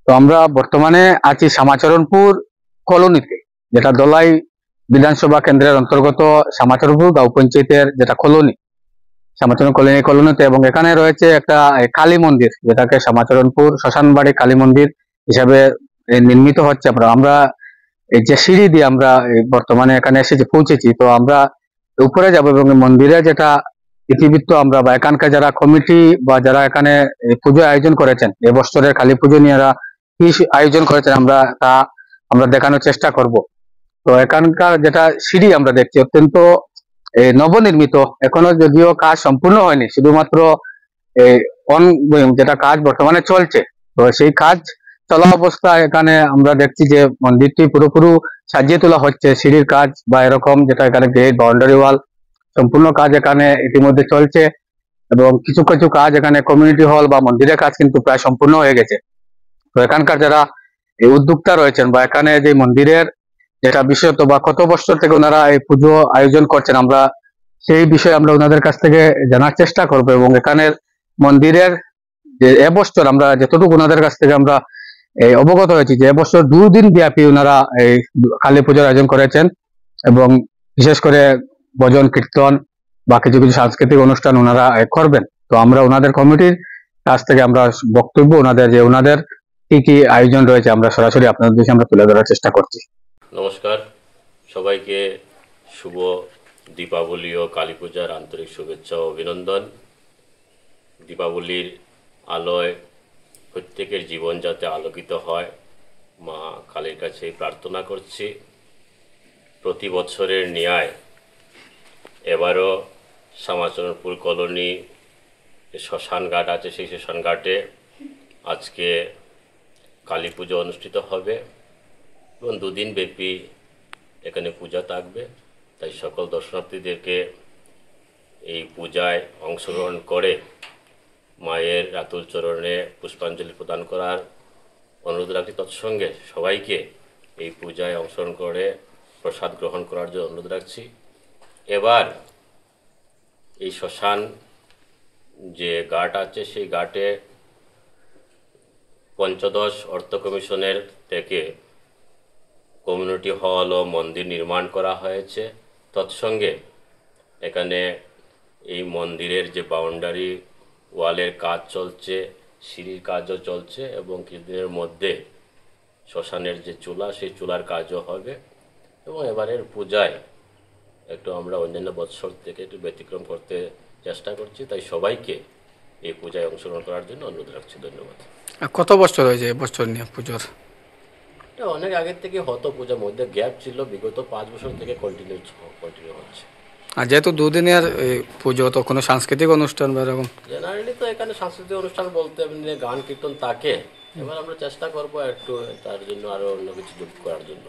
তো আমরা বর্তমানে আছি শ্যামাচরণপুর কলোনিতে, যেটা দলাই বিধানসভা কেন্দ্রের অন্তর্গত শ্যামাচরণপুর গাঁও পঞ্চায়েতের যেটা কলোনি, শ্যামাচরণ কলোনিতে। এবং এখানে রয়েছে একটা কালী মন্দির, যেটাকে শ্যামাচরণপুর শ্মশানবাড়ি কালী মন্দির হিসাবে নির্মিত হচ্ছে। আমরা এই যে সিঁড়ি দিয়ে আমরা বর্তমানে এখানে এসে যে পৌঁছেছি, তো আমরা উপরে যাব এবং মন্দিরে যেটা ইতিবৃত্ত আমরা বা এখানকার যারা কমিটি বা যারা এখানে পুজো আয়োজন করেছেন, এবছরের কালী পুজো নিয়ে কি আয়োজন করেছেন আমরা দেখানোর চেষ্টা করব। তো এখানকার যেটা সিঁড়ি আমরা দেখছি অত্যন্ত নবনির্মিত, এখনো যদিও কাজ সম্পূর্ণ হয়নি, শুধুমাত্র যেটা কাজ বর্তমানে চলছে। তো সেই কাজ চলা অবস্থায় এখানে আমরা দেখছি যে মন্দিরটি পুরোপুরি সাজিয়ে তোলা হচ্ছে, সিঁড়ির কাজ বা এরকম যেটা এখানে গেট, বাউন্ডারি ওয়াল, সম্পূর্ণ কাজ এখানে ইতিমধ্যে চলছে। এবং কিছু কিছু কাজ এখানে কমিউনিটি হল বা মন্দিরের কাজ কিন্তু প্রায় সম্পূর্ণ হয়ে গেছে। তো এখানকার যারা এই উদ্যোক্তা রয়েছেন বা এখানে যে মন্দিরের যেটা বিশেষত বা কত বছর থেকে ওনারা এই পুজো আয়োজন করছেন, আমরা সেই বিষয়ে আমরা ওনাদের কাছ থেকে জানার চেষ্টা করবো। এবং এখানের মন্দিরের যে এবছর আমরা যতটুকু ওনাদের কাছ থেকে আমরা অবগত হয়েছি যে এবছর 2 দিন ব্যাপী ওনারা এই কালী পুজোর আয়োজন করেছেন, এবং বিশেষ করে ভজন কীর্তন বা কিছু কিছু সাংস্কৃতিক অনুষ্ঠান ওনারা করবেন। তো আমরা ওনাদের কমিটির কাছ থেকে আমরা বক্তব্য ওনাদের কি কি আয়োজন রয়েছে আমরা সরাসরি আপনাদের দেশে আমরা তুলে ধরার চেষ্টা করছি। নমস্কার সবাইকে, শুভ দীপাবলি ও কালী পূজার আন্তরিক শুভেচ্ছা ও অভিনন্দন। দীপাবলির আলোয় প্রত্যেকের জীবন যাতে আলোকিত হয়, মা কালীর কাছে প্রার্থনা করছি। প্রতি বছরের ন্যায় এবারও শ্যামাচরণপুর কলোনি শ্মশান ঘাট আছে, সেই শ্মশান ঘাটে আজকে কালী পুজো অনুষ্ঠিত হবে এবং 2 দিন ব্যাপী এখানে পূজা থাকবে। তাই সকল দর্শনার্থীদেরকে এই পূজায় অংশগ্রহণ করে মায়ের রাতুল চরণে পুষ্পাঞ্জলি প্রদান করার অনুরোধ রাখছি। তৎসঙ্গে সবাইকে এই পূজায় অংশগ্রহণ করে প্রসাদ গ্রহণ করার জন্য অনুরোধ রাখছি। এবার এই শ্মশান যে ঘাট আছে, সেই ঘাটে পঞ্চদশ অর্থ কমিশনের থেকে কমিউনিটি হল ও মন্দির নির্মাণ করা হয়েছে। তৎসঙ্গে এখানে এই মন্দিরের যে বাউন্ডারি ওয়ালের কাজ চলছে, সিঁড়ির কাজও চলছে, এবং কিছুদিনের মধ্যে শ্মশানের যে চুলা, সেই চুলার কাজও হবে। এবং এবারের পূজায় একটু আমরা অন্যান্য বৎসর থেকে একটু ব্যতিক্রম করতে চেষ্টা করছি। তাই সবাইকে এই পূজায় অংশগ্রহণ করার জন্য অনুরোধ রাখছি। ধন্যবাদ। কত বছর হয়েছে এবছর নিয়ে পুজোর? এটা অনেক আগের থেকে হতো, পূজার মধ্যে গ্যাপ ছিল, বিগত 5 বছর থেকে কন্টিনিউ হচ্ছে। আর যেহেতু 2 দিনের পুজো, তো কোনো সাংস্কৃতিক অনুষ্ঠান বা এরকম? জেনারেলি তো এখানে সাংস্কৃতিক অনুষ্ঠান বলতে এমনি গান কীর্তন থাকে। এবার আমরা চেষ্টা করবো একটু তার জন্য আরো অন্য কিছু যোগ করার জন্য।